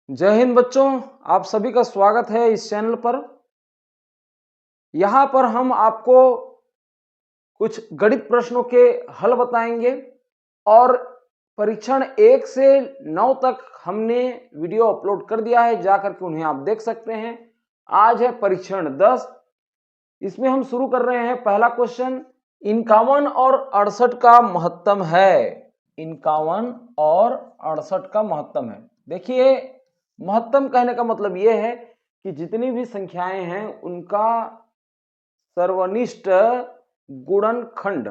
जय हिंद बच्चों, आप सभी का स्वागत है इस चैनल पर। यहाँ पर हम आपको कुछ गणित प्रश्नों के हल बताएंगे और परीक्षण 1 से 9 तक हमने वीडियो अपलोड कर दिया है, जाकर के उन्हें आप देख सकते हैं। आज है परीक्षण 10। इसमें हम शुरू कर रहे हैं। पहला क्वेश्चन, 51 और 68 का महत्तम है। 51 और 68 का महत्तम है। देखिए, महत्तम कहने का मतलब यह है कि जितनी भी संख्याएं हैं उनका सर्वनिष्ठ गुणनखंड,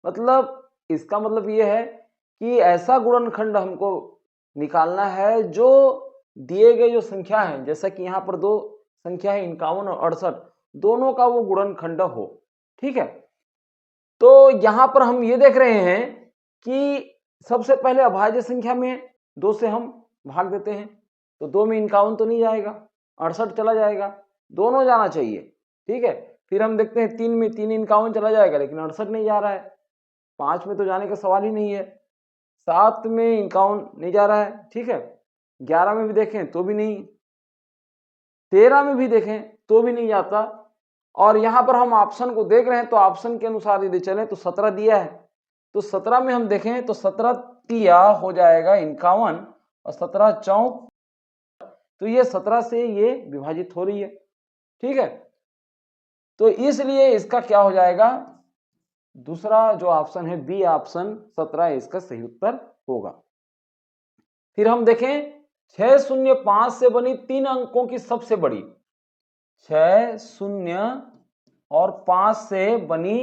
मतलब इसका मतलब यह है कि ऐसा गुणनखंड हमको निकालना है जो दिए गए जो संख्या है, जैसा कि यहाँ पर दो संख्या है 51 और 68, दोनों का वो गुणनखंड हो। ठीक है, तो यहां पर हम ये देख रहे हैं कि सबसे पहले अभाज्य संख्या में 2 से हम भाग देते हैं, तो 2 में 51 तो नहीं जाएगा, 68 चला जाएगा, दोनों जाना चाहिए। ठीक है, फिर हम देखते हैं 3 में 3 51 चला जाएगा, लेकिन 68 नहीं जा रहा है। 5 में तो जाने का सवाल ही नहीं है। 7 में 51 नहीं जा रहा है। ठीक है, 11 में भी देखें तो भी नहीं, 13 में भी देखें तो भी नहीं जाता। और यहां पर हम ऑप्शन को देख रहे हैं, तो ऑप्शन के अनुसार यदि चले तो 17 दिया है, तो 17 में हम देखें तो 17 तिया हो जाएगा 51 और 17 चौक, तो ये 17 से ये विभाजित हो रही है। ठीक है, तो इसलिए इसका क्या हो जाएगा, दूसरा जो ऑप्शन है बी ऑप्शन 17 इसका सही उत्तर होगा। फिर हम देखें 605 से बनी 3 अंकों की सबसे बड़ी, 6 शून्य और 5 से बनी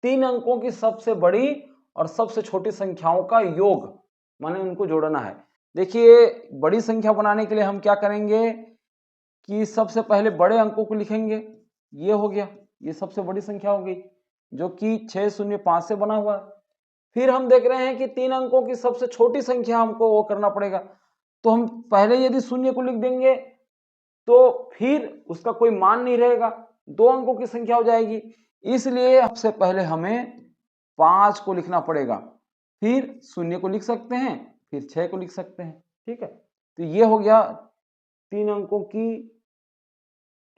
3 अंकों की सबसे बड़ी और सबसे छोटी संख्याओं का योग, माने उनको जोड़ना है। देखिए, बड़ी संख्या बनाने के लिए हम क्या करेंगे कि सबसे पहले बड़े अंकों को लिखेंगे। ये हो गया, ये सबसे बड़ी संख्या हो गई जो कि 605 से बना हुआ है। फिर हम देख रहे हैं कि 3 अंकों की सबसे छोटी संख्या हमको वो करना पड़ेगा, तो हम पहले यदि शून्य को लिख देंगे तो फिर उसका कोई मान नहीं रहेगा, 2 अंकों की संख्या हो जाएगी। इसलिए सबसे पहले हमें 5 को लिखना पड़ेगा, फिर शून्य को लिख सकते हैं, फिर 6 को लिख सकते हैं। ठीक है, तो ये हो गया 3 अंकों की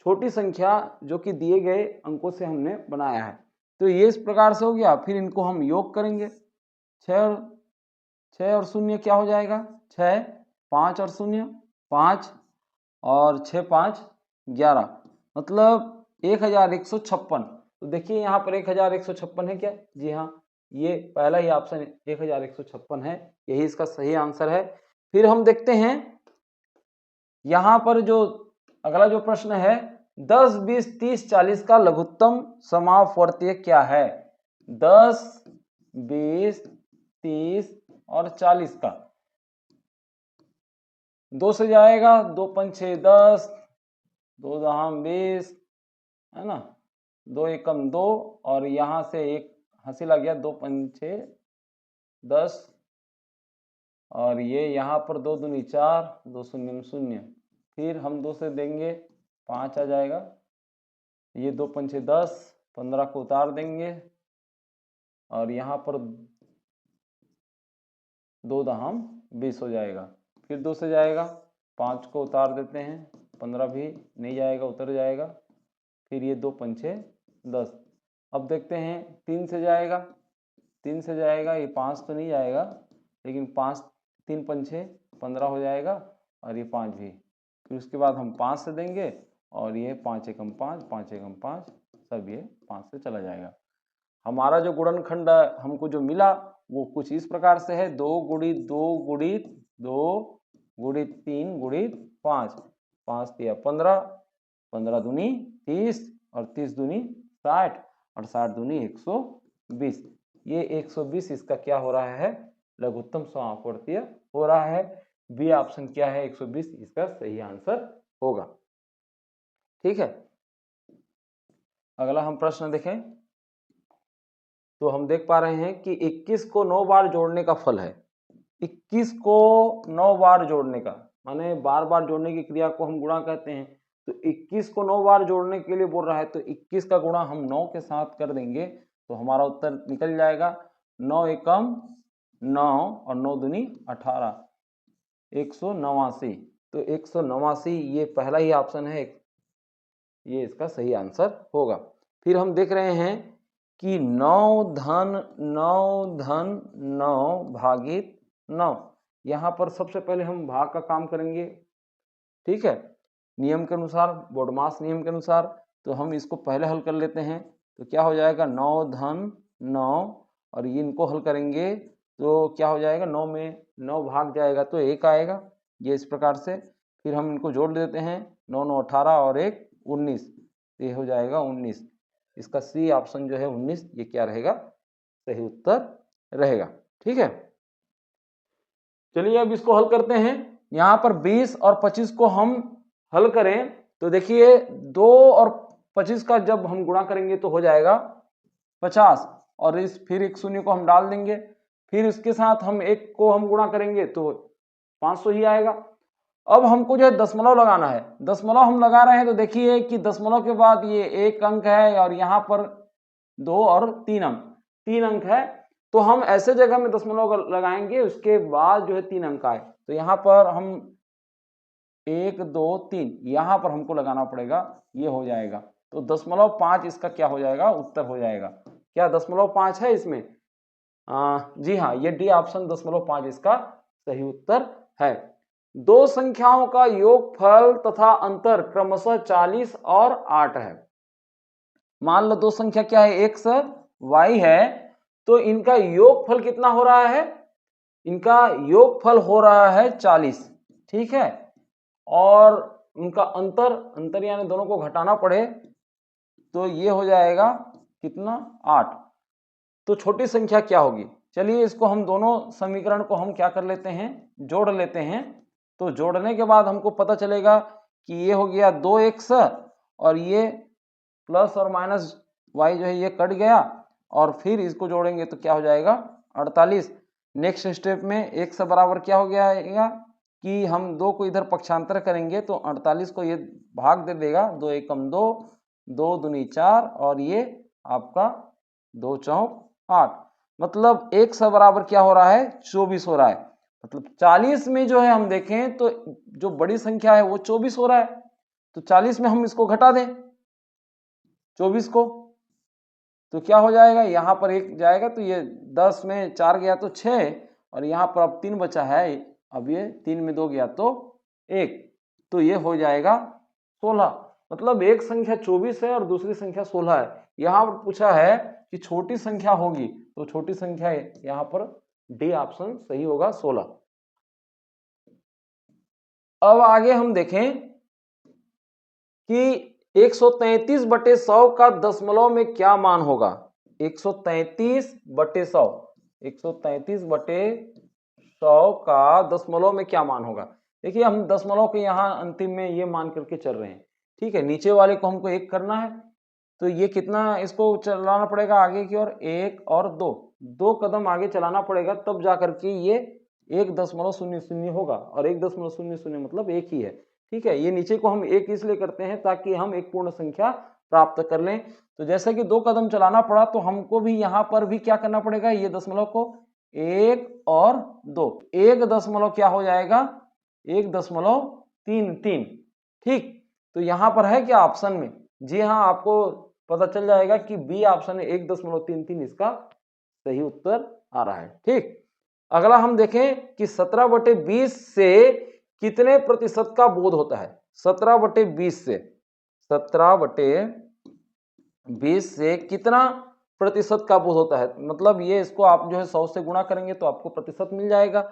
छोटी संख्या जो कि दिए गए अंकों से हमने बनाया है। तो ये इस प्रकार से हो गया। फिर इनको हम योग करेंगे, 6 और शून्य क्या हो जाएगा, 6, 5 और शून्य 5 और 6 5 11, मतलब 1156। तो देखिए यहाँ पर 1156 है क्या, जी हाँ, ये पहला ही ऑप्शन 1156 है, यही इसका सही आंसर है। फिर हम देखते हैं यहाँ पर जो अगला जो प्रश्न है, 10 20 30 40 का लघुत्तम समापवर्तीय क्या है। 10 20 30 और 40 का 2 से जाएगा, 2 पंच 6 10, 2 दहाम 20, है ना, 2 एकम 2, और यहां से एक हंसी लग गया, 2 पंच 10, और ये यहाँ पर 2 दूनी 4, 2 शून्य 0, फिर हम 2 से देंगे 5 आ जाएगा, ये 2 पंच 10, 15 को उतार देंगे, और यहाँ पर 2 दहाम 20 हो जाएगा। फिर 2 से जाएगा, 5 को उतार देते हैं, 15 भी नहीं जाएगा, उतर जाएगा, फिर ये 2 पंचे 10। अब देखते हैं 3 से जाएगा, 3 से जाएगा, ये 5 तो नहीं जाएगा, लेकिन 5 3 पंचे 15 हो जाएगा, और ये 5 भी। फिर उसके बाद हम 5 से देंगे, और ये 5 एकम 5, 5 एकम 5, सब ये 5 से चला जाएगा। हमारा जो गुणनखंड हमको जो मिला वो कुछ इस प्रकार से है, 2 गुणित 2 गुणित 2 गुणित 3 गुणित 5, 5 तिया 15, 15 दूनी 30, और 30 दूनी 60, और 60 दूनी 120। ये 120 इसका क्या हो रहा है, लघुत्तम समापवर्तीय हो रहा है। बी ऑप्शन क्या है, 120 इसका सही आंसर होगा। ठीक है, अगला हम प्रश्न देखें, तो हम देख पा रहे हैं कि 21 को 9 बार जोड़ने का फल है। 21 को 9 बार जोड़ने का माने बार बार जोड़ने की क्रिया को हम गुणा कहते हैं, तो 21 को 9 बार जोड़ने के लिए बोल रहा है, तो 21 का गुणा हम 9 के साथ कर देंगे तो हमारा उत्तर निकल जाएगा। 9 एकम 9 और 9 दूनी 18, 189। तो 189 ये पहला ही ऑप्शन है, ये इसका सही आंसर होगा। फिर हम देख रहे हैं कि 9 धन 9 भागित 9, यहाँ पर सबसे पहले हम भाग का काम करेंगे, ठीक है, नियम के अनुसार, बोडमास नियम के अनुसार। तो हम इसको पहले हल कर लेते हैं। तो क्या हो जाएगा 9 धन 9, और ये इनको हल करेंगे तो क्या हो जाएगा, 9 में 9 भाग जाएगा तो 1 आएगा, ये इस प्रकार से। फिर हम इनको जोड़ देते हैं, 9 9 18 और 1 19, ये हो जाएगा 19। इसका सी ऑप्शन जो है 19, ये क्या रहेगा, सही उत्तर रहेगा। ठीक है, चलिए अब इसको हल करते हैं। यहाँ पर 20 और 25 को हम हल करें तो देखिए 2 और 25 का जब हम गुणा करेंगे तो हो जाएगा 50, और इस फिर एक शून्य को हम डाल देंगे, फिर इसके साथ हम 1 को हम गुणा करेंगे तो 500 ही आएगा। अब हमको जो है दशमलव लगाना है, दशमलव हम लगा रहे हैं तो देखिए कि दशमलव के बाद ये 1 अंक है और यहाँ पर 2 और 3 अंक, 3 अंक है, तो हम ऐसे जगह में दशमलव लगाएंगे उसके बाद जो है 3 अंक आए, तो यहाँ पर हम 1 2 3 यहाँ पर हमको लगाना पड़ेगा, ये हो जाएगा। तो 0.5 इसका क्या हो जाएगा, उत्तर हो जाएगा। क्या 0.5 है इसमें? जी हाँ, ये डी ऑप्शन 0.5 इसका सही उत्तर है। दो संख्याओं का योगफल तथा अंतर क्रमशः 40 और 8 है। मान लो दो संख्या क्या है, x y है, तो इनका योगफल कितना हो रहा है, इनका योगफल हो रहा है 40, ठीक है, और उनका अंतर यानी दोनों को घटाना पड़े तो ये हो जाएगा कितना, 8। तो छोटी संख्या क्या होगी, चलिए इसको हम दोनों समीकरण को हम क्या कर लेते हैं, जोड़ लेते हैं। तो जोड़ने के बाद हमको पता चलेगा कि ये हो गया 2x और ये प्लस और माइनस y जो है ये कट गया, और फिर इसको जोड़ेंगे तो क्या हो जाएगा 48। नेक्स्ट स्टेप में x बराबर क्या हो गया कि हम 2 को इधर पक्षांतर करेंगे तो 48 को ये भाग दे देगा, 2 एकम 2, 2 दूनी 4 और ये आपका 2 चौक 8, मतलब x बराबर क्या हो रहा है 24 हो रहा है। मतलब 40 में जो है हम देखें तो जो बड़ी संख्या है वो 24 हो रहा है, तो 40 में हम इसको घटा दें 24 को, तो क्या हो जाएगा, यहाँ पर 1 जाएगा तो ये 10 में 4 गया तो 6, और यहाँ पर अब 3 बचा है, अब ये 3 में 2 गया तो 1, तो ये हो जाएगा 16। मतलब एक संख्या 24 है और दूसरी संख्या 16 है। यहाँ पर पूछा है कि छोटी संख्या होगी, तो छोटी संख्या यहाँ पर डी ऑप्शन सही होगा 16। अब आगे हम देखें कि 133/100 का दशमलव में क्या मान होगा, 133/100, 133/100 का दशमलव में क्या मान होगा। देखिए हम दशमलव के यहाँ अंतिम में ये मान करके चल रहे हैं, ठीक है, नीचे वाले को हमको 1 करना है, तो ये कितना इसको चलाना पड़ेगा आगे की ओर, 1 और 2 कदम आगे चलाना पड़ेगा, तब जा करके ये 1.00 होगा, और 1.00 मतलब 1 ही है, ठीक है। ये नीचे को हम 1 इसलिए करते हैं ताकि हम एक पूर्ण संख्या प्राप्त कर लें। तो जैसे कि 2 कदम चलाना पड़ा तो हमको भी यहाँ पर भी क्या करना पड़ेगा, ये दशमलव को 1 और 2, 1 दशमलव क्या हो जाएगा 1.33, ठीक। तो यहाँ पर है क्या ऑप्शन में, जी हाँ, आपको पता चल जाएगा कि बी ऑप्शन है 1.33 इसका सही उत्तर आ रहा है, ठीक। अगला हम देखें कि 17/20 से कितने प्रतिशत का बोध होता है, 17/20 से, 17/20 से कितना प्रतिशत का बोध होता है, मतलब ये इसको आप जो है 100 से गुणा करेंगे तो आपको प्रतिशत मिल जाएगा।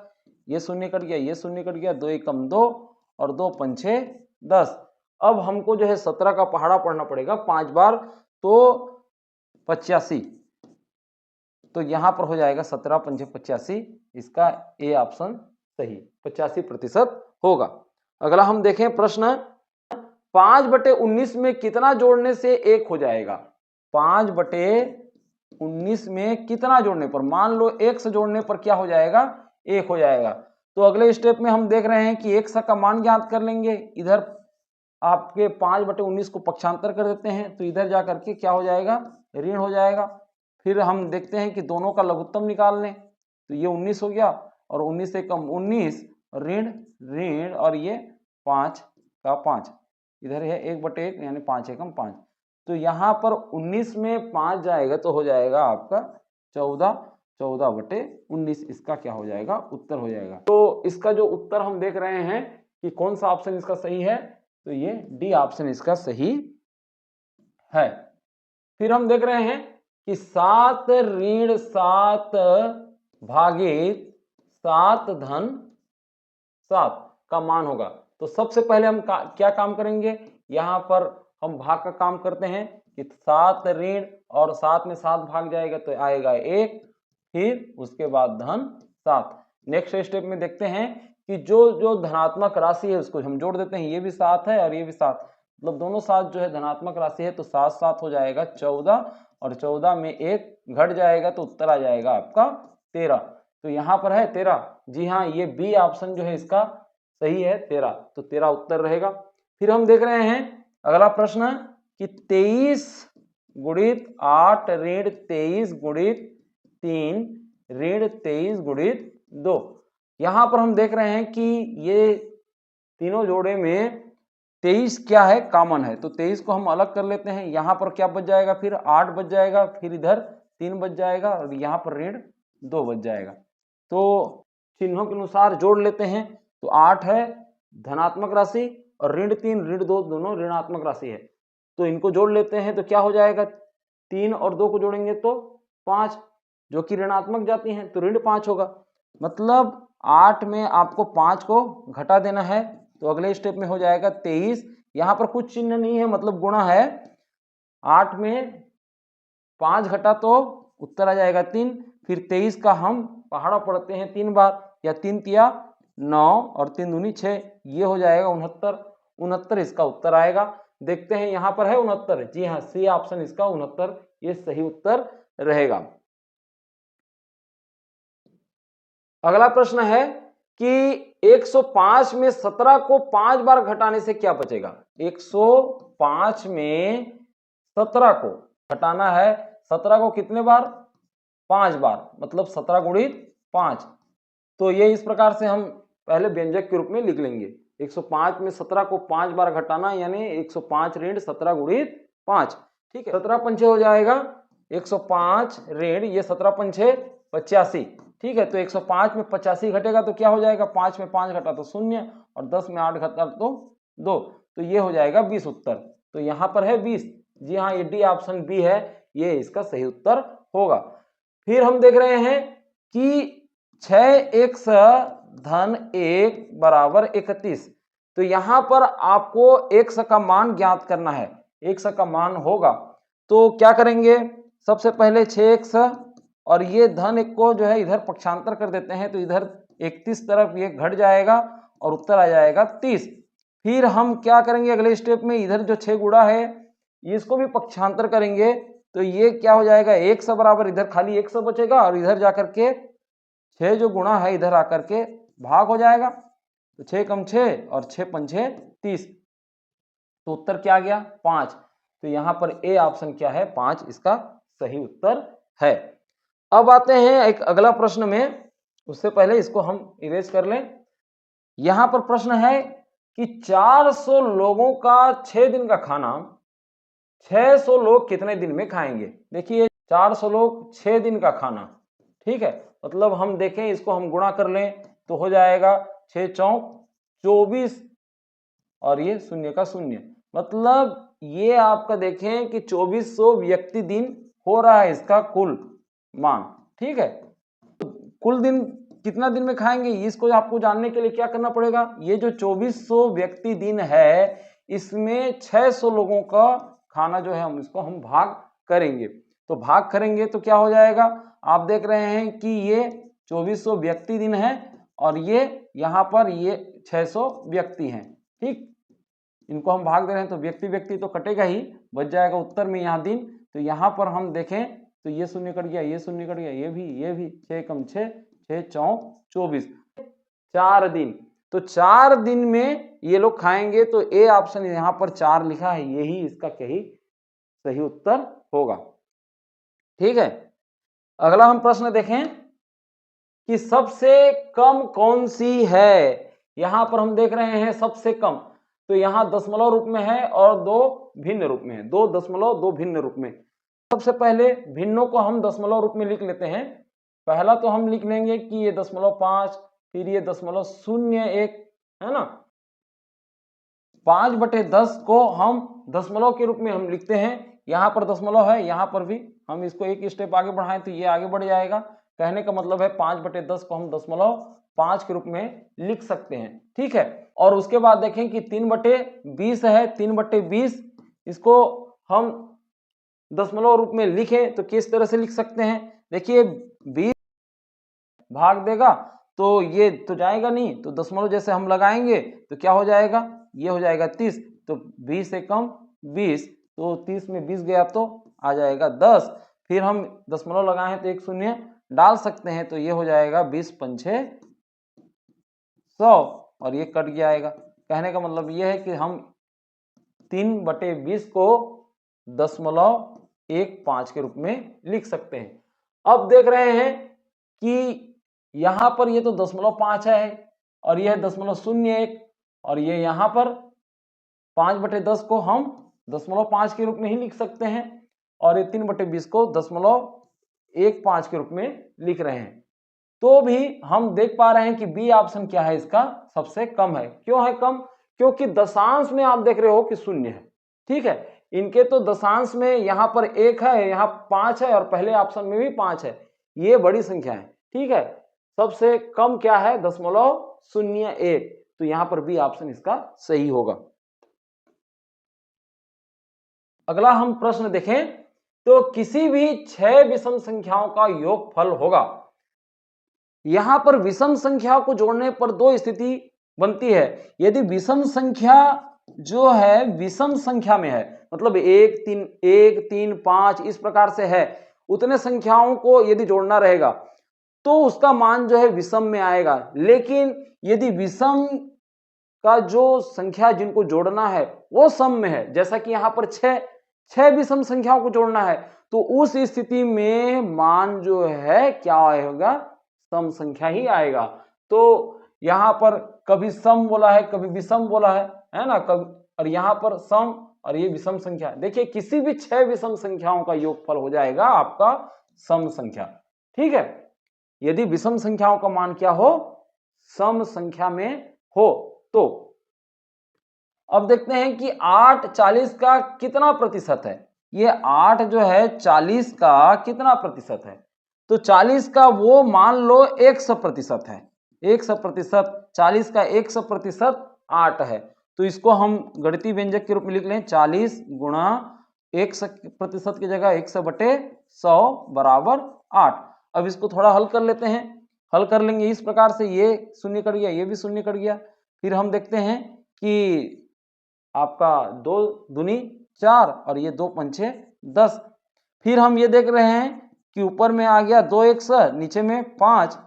ये शून्य कट गया, ये शून्य कट गया, 2 एकम 2 और 2 पंचे 10। अब हमको जो है 17 का पहाड़ा पढ़ना पड़ेगा 5 बार, तो 85, तो यहां पर हो जाएगा 17 पंचे 85, इसका ए ऑप्शन सही 85% होगा। अगला हम देखें प्रश्न, 5/19 में कितना जोड़ने से 1 हो जाएगा, 5/19 में कितना जोड़ने पर, मान लो 1 से जोड़ने पर क्या हो जाएगा 1 हो जाएगा। तो अगले स्टेप में हम देख रहे हैं कि 1 का मान ज्ञात कर लेंगे, इधर आपके 5/19 को पक्षांतर कर देते हैं तो इधर जा करके क्या हो जाएगा, ऋण हो जाएगा। फिर हम देखते हैं कि दोनों का लघुत्तम निकाल लें, तो ये 19 हो गया, और 19 से कम 19, ऋण ऋण और ये 5 का 5, इधर है 1/1 यानी 5 एकम 5। तो यहाँ पर 19 में 5 जाएगा तो हो जाएगा आपका 14, 14/19 इसका क्या हो जाएगा, उत्तर हो जाएगा। तो इसका जो उत्तर हम देख रहे हैं कि कौन सा ऑप्शन इसका सही है, तो ये डी ऑप्शन इसका सही है। फिर हम देख रहे हैं कि 7 ऋण 7 भागित 7 धन 7 का मान होगा। तो सबसे पहले हम क्या काम करेंगे, यहां पर हम भाग का काम करते हैं कि 7 ऋण और 7 में 7 भाग जाएगा तो आएगा 1, फिर उसके बाद धन 7। नेक्स्ट स्टेप में देखते हैं कि जो धनात्मक राशि है उसको हम जोड़ देते हैं, ये भी 7 है और ये भी 7, मतलब दोनों 7 जो है धनात्मक राशि है, तो 7 7 हो जाएगा 14 और 14 में 1 घट जाएगा तो उत्तर आ जाएगा आपका 13। तो यहाँ पर है 13, जी हाँ, ये बी ऑप्शन जो है इसका सही है 13, तो 13 उत्तर रहेगा। फिर हम देख रहे हैं अगला प्रश्न कि 23 गुणित 8 ऋण 23 गुणित 3 ऋण 23 गुणित 2। यहां पर हम देख रहे हैं कि ये तीनों जोड़े में 23 क्या है, कॉमन है, तो 23 को हम अलग कर लेते हैं। यहाँ पर क्या बच जाएगा, फिर 8 बच जाएगा, फिर इधर 3 बच जाएगा और यहाँ पर ऋण 2 बच जाएगा। तो चिन्हों के अनुसार जोड़ लेते हैं, तो 8 है धनात्मक राशि और ऋण 3 ऋण 2 दोनों ऋणात्मक राशि है, तो इनको जोड़ लेते हैं तो क्या हो जाएगा, 3 और 2 को जोड़ेंगे तो 5, जो कि ऋणात्मक जाती हैं तो ऋण 5 होगा। मतलब 8 में आपको 5 को घटा देना है, तो अगले स्टेप में हो जाएगा 23। यहाँ पर कुछ चिन्ह नहीं है, मतलब गुणा है, 8 में 5 घटा तो उत्तर आ जाएगा 3, फिर 23 का हम पहाड़ा पढ़ते हैं 3 बार, या 3 तिया 9 और 3 दूनी 6, ये हो जाएगा 69, 69 इसका उत्तर आएगा। देखते हैं यहाँ पर है 69, जी हाँ, सी ऑप्शन इसका 69 ये सही उत्तर रहेगा। अगला प्रश्न है कि 105 में 17 को 5 बार घटाने से क्या बचेगा। 105 में 17 को घटाना है, 17 को कितने बार, 5 बार, मतलब 17 गुणित 5। तो ये इस प्रकार से हम पहले व्यंजक के रूप में लिख लेंगे, 105 में 17 को 5 बार घटाना, यानी 105 ऋण 17 गुणित 5, ठीक है। 17 पंचे हो जाएगा 105 ऋण ये 17 पंचे 85, ठीक है। तो 105 में 85 घटेगा तो क्या हो जाएगा, 5 में 5 घटा तो 0 और 10 में 8 घटा तो 2, तो ये हो जाएगा 20 उत्तर। तो यहाँ पर है 20, जी हाँ, ये डी ऑप्शन बी है, ये इसका सही उत्तर होगा। फिर हम देख रहे हैं कि 6x धन 1 बराबर 31, तो यहाँ पर आपको x का मान ज्ञात करना है, x का मान होगा तो क्या करेंगे, सबसे पहले 6x और ये धन 1 को जो है इधर पक्षांतर कर देते हैं, तो इधर 31 तरफ ये घट जाएगा और उत्तर आ जाएगा 30। फिर हम क्या करेंगे अगले स्टेप में, इधर जो 6 गुणा है इसको भी पक्षांतर करेंगे, तो ये क्या हो जाएगा 100 बराबर, इधर खाली 100 बचेगा और इधर जाकर के 6 जो गुणा है इधर आकर के भाग हो जाएगा, तो 6 कम 6 और 6 पंचे 30, तो उत्तर क्या आ गया 5। तो यहाँ पर ए ऑप्शन क्या है 5 इसका सही उत्तर है। अब आते हैं एक अगला प्रश्न में, उससे पहले इसको हम इरेज कर लें। यहाँ पर प्रश्न है कि 400 लोगों का 6 दिन का खाना 600 लोग कितने दिन में खाएंगे। देखिए 400 लोग 6 दिन का खाना, ठीक है, मतलब हम देखें इसको हम गुणा कर लें तो हो जाएगा 6 चौक 24 और ये 0 का 0, मतलब ये आपका देखें कि 2400 व्यक्ति दिन हो रहा है इसका कुल मान, ठीक है। तो कुल दिन कितना दिन में खाएंगे, इसको आपको जानने के लिए क्या करना पड़ेगा, ये जो 2400 व्यक्ति दिन है इसमें 600 लोगों का खाना जो है हम इसको हम भाग करेंगे, तो भाग करेंगे तो क्या हो जाएगा, आप देख रहे हैं कि ये 2400 व्यक्ति दिन है और ये यहाँ पर ये 600 व्यक्ति हैं, ठीक, इनको हम भाग दे रहे हैं तो व्यक्ति व्यक्ति तो कटेगा ही, बच जाएगा उत्तर में यहाँ दिन। तो यहाँ पर हम देखें तो ये 0 कट गया, ये 0 कट गया, ये भी 6 कम 6 6 चौक 24, 4 दिन, तो 4 दिन में ये लोग खाएंगे, तो ए ऑप्शन यहाँ पर 4 लिखा है, यही इसका सही उत्तर होगा, ठीक है। अगला हम प्रश्न देखें कि सबसे कम कौन सी है, यहाँ पर हम देख रहे हैं सबसे कम, तो यहाँ दशमलव रूप में है और दो भिन्न रूप में है, 2 दशमलव 2 भिन्न रूप में। सबसे पहले भिन्नों को हम दशमलव रूप में लिख लेते हैं। पहला तो हम लिख लेंगे कि ये 0.5, फिर ये 0.01 है ना। 5/10 को हम दशमलव के रूप में हम लिखते हैं, यहाँ पर दशमलव है, यहाँ पर भी हम इसको एक स्टेप आगे बढ़ाएं तो ये आगे बढ़ जाएगा। कहने का मतलब है 5/10 को हम 0.5 के रूप में लिख सकते हैं, ठीक है। और उसके बाद देखें कि 3/20 है, 3/20 इसको हम दशमलव रूप में लिखें तो किस तरह से लिख सकते हैं। देखिए 20 भाग देगा तो ये तो जाएगा नहीं, तो दशमलव जैसे हम लगाएंगे तो क्या हो जाएगा, ये हो जाएगा 30, तो 20 से कम 20, तो 30 में 20 गया तो आ जाएगा 10। फिर हम दशमलव लगाए हैं तो एक शून्य डाल सकते हैं, तो ये हो जाएगा 20 पंछे 100 और ये कट जाएगा। कहने का मतलब ये है कि हम 3/20 को 0.15 के रूप में लिख सकते हैं। अब देख रहे हैं कि यहाँ पर ये तो 0.5 है और यह 0.01 और ये यहाँ पर 5/10 को हम 0.5 के रूप में ही लिख सकते हैं और ये 3/20 को 0.15 के रूप में लिख रहे हैं। तो भी हम देख पा रहे हैं कि बी ऑप्शन क्या है, इसका सबसे कम है। क्यों है कम? क्योंकि दशांश में आप देख रहे हो कि शून्य है, ठीक है। इनके तो दशांश में यहाँ पर 1 है, यहाँ 5 है और पहले ऑप्शन में भी 5 है, ये बड़ी संख्या है, ठीक है। सबसे कम क्या है 0.01, तो यहाँ पर बी ऑप्शन इसका सही होगा। अगला हम प्रश्न देखें तो किसी भी 6 विषम संख्याओं का योगफल होगा। यहां पर विषम संख्या को जोड़ने पर दो स्थिति बनती है। यदि विषम संख्या जो है विषम संख्या में है, मतलब 1 3 5 इस प्रकार से है, उतने संख्याओं को यदि जोड़ना रहेगा तो उसका मान जो है विषम में आएगा। लेकिन यदि विषम का जो संख्या जिनको जोड़ना है वो सम में है, जैसा कि यहाँ पर 6 विषम संख्याओं को जोड़ना है, तो उस स्थिति में मान जो है क्या आएगा, सम संख्या ही आएगा। तो यहाँ पर कभी सम बोला है, कभी विषम बोला है ना, कभी, और यहाँ पर सम और ये विषम संख्या। देखिए किसी भी 6 विषम संख्याओं का योगफल हो जाएगा आपका सम संख्या, ठीक है। यदि विषम संख्याओं का मान क्या हो, सम संख्या में हो। तो अब देखते हैं कि 8 40 का कितना प्रतिशत है। ये 8 जो है 40 का कितना प्रतिशत है, तो 40 का वो मान लो 100% है, 100%, 40 का 100% 8 है। तो इसको हम गणितीय व्यंजक के रूप में लिख लें, 40 गुणा 100% की जगह 100/100 बराबर 8। अब इसको थोड़ा हल कर लेते हैं, हल कर लेंगे इस प्रकार से, ये शून्य कट गया, ये भी शून्य कट गया। फिर हम देखते हैं कि आपका 2 दूनी 4 और ये 2 पंचे 10। फिर हम ये देख रहे हैं कि ऊपर में आ गया 2 1 नीचे में 5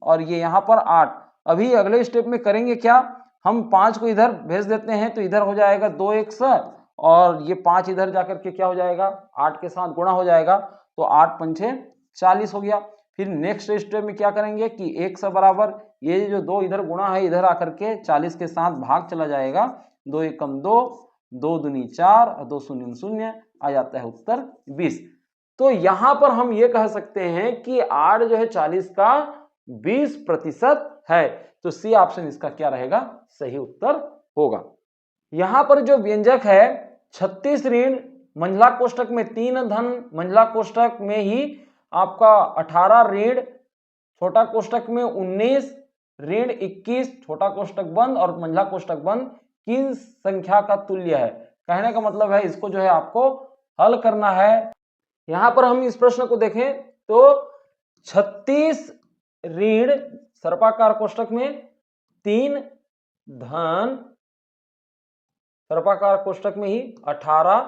और ये यहाँ पर 8। अभी अगले स्टेप में करेंगे क्या, हम 5 को इधर भेज देते हैं तो इधर हो जाएगा 2 1 और ये 5 इधर जाकर के क्या हो जाएगा, 8 के साथ गुणा हो जाएगा, तो 8 पंचे 40 हो गया। फिर नेक्स्ट स्टेप में क्या करेंगे कि 1 बराबर ये जो 2 इधर गुणा है इधर आकर के 40 के साथ भाग चला जाएगा, 2 एकम 2, 2 दूनी 4 और 2 शून्य 0 आ जाता है उत्तर 20। तो यहां पर हम ये कह सकते हैं कि 8 जो है 40 का 20% है, तो सी ऑप्शन इसका क्या रहेगा, सही उत्तर होगा। यहां पर जो व्यंजक है 36 ऋण मंझला कोष्टक में 3 धन मंझला कोष्टक में ही आपका 18 ऋण छोटा कोष्टक में 19 ऋण 21 छोटा कोष्टक बंद और मंझला कोष्टक बंद किन संख्या का तुल्य है। कहने का मतलब है इसको जो है आपको हल करना है। यहां पर हम इस प्रश्न को देखें तो 36 ऋण सर्पाकार कोष्टक में 3 धन सर्पाकार कोष्टक में ही 18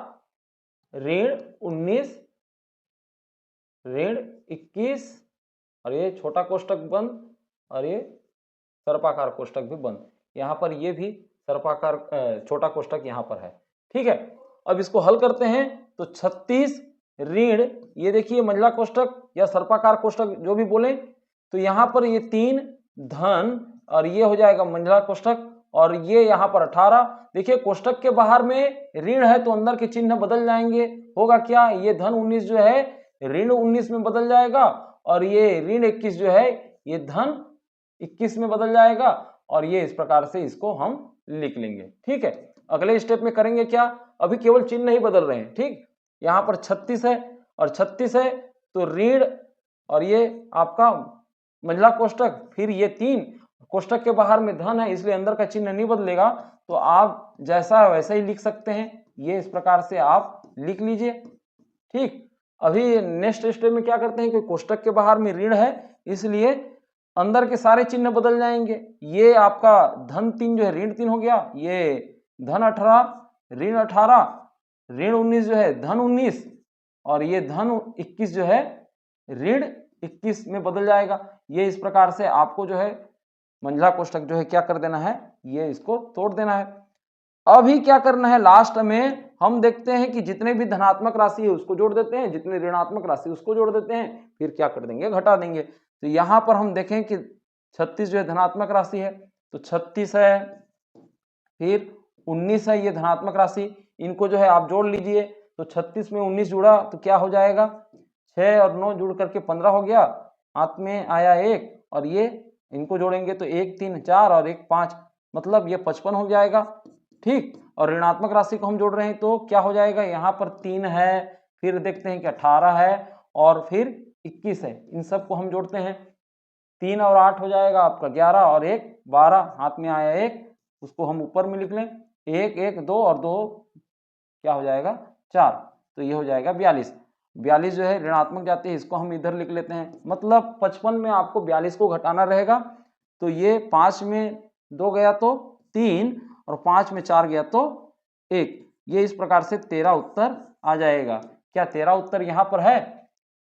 ऋण 19 ऋण 21 और ये छोटा कोष्टक बंद और ये सर्पाकार कोष्टक भी बंद। यहाँ पर ये भी सर्पाकार छोटा कोष्टक यहाँ पर है, ठीक है। अब इसको हल करते हैं तो 36 ऋण, ये देखिए मंझला कोष्टक या सर्पाकार कोष्टक जो भी बोले, तो यहाँ पर ये 3 धन और ये हो जाएगा मंझला कोष्ठक, और ये यहाँ पर 18। देखिए कोष्ठक के बाहर में ऋण है तो अंदर के चिन्ह बदल जाएंगे। होगा क्या, ये धन 19 जो है ऋण 19 में बदल जाएगा, और ये ऋण 21 जो है ये धन 21 में बदल जाएगा, और ये इस प्रकार से इसको हम लिख लेंगे। ठीक है, अगले स्टेप में करेंगे क्या, अभी केवल चिन्ह ही बदल रहे हैं। ठीक, यहाँ पर 36 है और 36 है तो ऋण, और ये आपका मंझला कोष्ठक, फिर ये 3 कोष्ठक के बाहर में धन है इसलिए अंदर का चिन्ह नहीं बदलेगा, तो आप जैसा है वैसा ही लिख सकते हैं। ये इस प्रकार से आप लिख लीजिए। ठीक, अभी नेक्स्ट स्टेप में क्या करते हैं कि कोष्ठक के बाहर में ऋण है इसलिए अंदर के सारे चिन्ह बदल जाएंगे। ये आपका धन 3 जो है ऋण 3 हो गया, ये धन 18 ऋण 18, ऋण 19 जो है धन 19, और ये धन 21 जो है ऋण 21 में बदल जाएगा। ये इस प्रकार से आपको जो है मंझला कोष्ठक जो है क्या कर देना है, ये इसको तोड़ देना है। अभी क्या करना है, लास्ट में हम देखते हैं कि जितने भी धनात्मक राशि है उसको जोड़ देते हैं, जितने ऋणात्मक राशि उसको जोड़ देते हैं, फिर क्या कर देंगे, घटा देंगे। तो यहाँ पर हम देखें कि 36 जो है धनात्मक राशि है तो 36 है, फिर 19 है ये धनात्मक राशि, इनको जो है आप जोड़ लीजिए। तो 36 में 19 जुड़ा तो क्या हो जाएगा, 6 और 9 जुड़ करके 15 हो गया, हाथ में आया 1, और ये इनको जोड़ेंगे तो 1 3 4 और 1 5, मतलब ये 55 हो जाएगा। ठीक, और ऋणात्मक राशि को हम जोड़ रहे हैं तो क्या हो जाएगा, यहाँ पर 3 है, फिर देखते हैं कि 18 है और फिर 21 है, इन सबको हम जोड़ते हैं। 3 और 8 हो जाएगा आपका 11 और 1 12, हाथ में आया 1, उसको हम ऊपर में लिख लें, 1 1 2 और 2 क्या हो जाएगा 4, तो ये हो जाएगा 42। 42 जो है ऋणात्मक जाती है, इसको हम इधर लिख लेते हैं। मतलब 55 में आपको 42 को घटाना रहेगा, तो ये 5 में 2 गया तो 3 और 5 में 4 गया तो 1, ये इस प्रकार से 13 उत्तर आ जाएगा। क्या 13 उत्तर यहाँ पर है?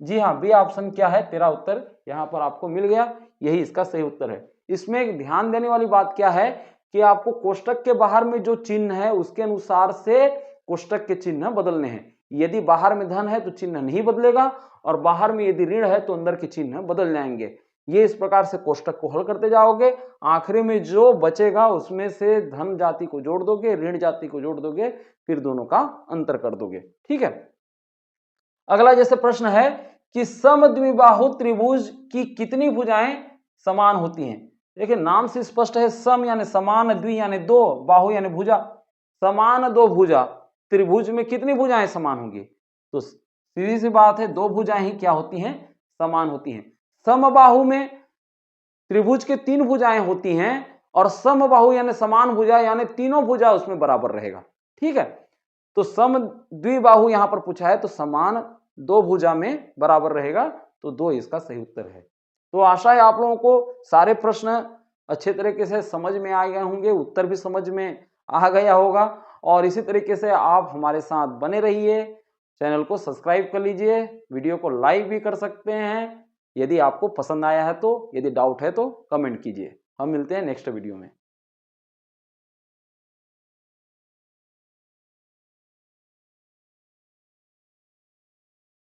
जी हाँ, बी ऑप्शन क्या है, 13 उत्तर यहाँ पर आपको मिल गया, यही इसका सही उत्तर है। इसमें एक ध्यान देने वाली बात क्या है कि आपको कोष्ठक के बाहर में जो चिन्ह है उसके अनुसार से कोष्ठक के चिन्ह बदलने हैं। यदि बाहर में धन है तो चिन्ह नहीं बदलेगा, और बाहर में यदि ऋण है तो अंदर के चिन्ह बदल जाएंगे। ये इस प्रकार से कोष्ठक को हल करते जाओगे, आखिरी में जो बचेगा उसमें से धन जाति को जोड़ दोगे, ऋण जाति को जोड़ दोगे, फिर दोनों का अंतर कर दोगे। ठीक है, अगला जैसे प्रश्न है कि समद्विबाहु त्रिभुज की कितनी भुजाएं समान होती हैं। देखिए नाम से स्पष्ट है, सम यानी समान, द्वि यानी दो, बाहु यानी भुजा। समान दो भुजा, त्रिभुज में कितनी भुजाएं समान होंगी? तो सीधी सी बात है, दो भुजाएं ही क्या होती हैं, समान होती हैं। समबाहु में त्रिभुज के 3 भुजाएं होती हैं, और समबाहु यानी समान भुजा यानी तीनों भुजा उसमें बराबर रहेगा। ठीक है, तो सम द्विबाहु यहां पर पूछा है तो समान 2 भुजा में बराबर रहेगा, तो 2 इसका सही उत्तर है। तो आशा है आप लोगों को सारे प्रश्न अच्छे तरीके से समझ में आ गए होंगे, उत्तर भी समझ में आ गया होगा, और इसी तरीके से आप हमारे साथ बने रहिए। चैनल को सब्सक्राइब कर लीजिए, वीडियो को लाइक भी कर सकते हैं यदि आपको पसंद आया है तो, यदि डाउट है तो कमेंट कीजिए। हम मिलते हैं नेक्स्ट वीडियो में।